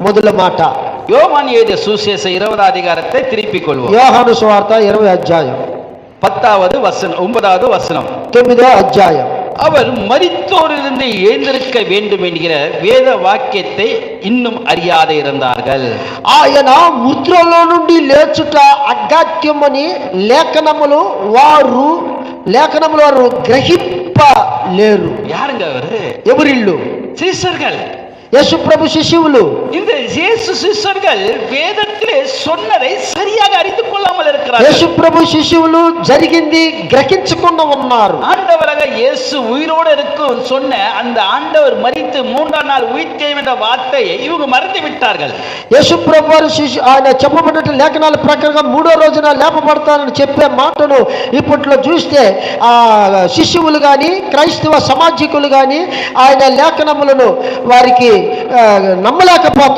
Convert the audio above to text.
మొదల మాట. யோவான் எழுதிய சுவிசேஷ 20 அதிகாரத்தை திருப்பிக் கொள்வோம். యోహాను సువార్త 20 అధ్యాయం 10வது வசனம் 9வது வசனம். 9వ అధ్యాయం. அவர் மரித்தோரிலிருந்து எழுந்திருக்க வேண்டும் என்கிற வேத వాక్యத்தை இன்னும் அறியாതെ இருந்தார்கள். ఆయన మృతులలో నుండి లేచుట అగత్యమని లేఖనములు వారు గ్రహింపలేరు. யாருங்க அவரு? ఎవరిల్లు? சீஷர்கள். యేసు ప్రభు శిష్యులు. இந்த இயேசு சிஷ்யர்கள் வேதத்திலே சொன்னதை சரியாக அறிந்து கொள்ளாமல் இருக்கிறார்கள். యేసు ప్రభు శిష్యులు జరిగింది గ్రహించకుండా ఉన్నారు. ஆண்டவராக இயேசு உயிரோடு இருக்கும் சொன்ன அந்த ஆண்டவர் மரித்து 3ஆம் நாள் உயிர்த்தெழும் என்ற வார்த்தையை இவங்க மறந்து விட்டார்கள். యేసు ప్రభు ఆయన చెప్పబడిన లేఖనాల ప్రకారంగా 3వ రోజున లేపబడతానని చెప్పే మాటను ఇప్పట్లో చూస్తే ఆ శిష్యులు కానీ క్రైస్తవ సమాజికులు కానీ ఆయన లేఖనములను వారికి నమ్మలేకపోతారు.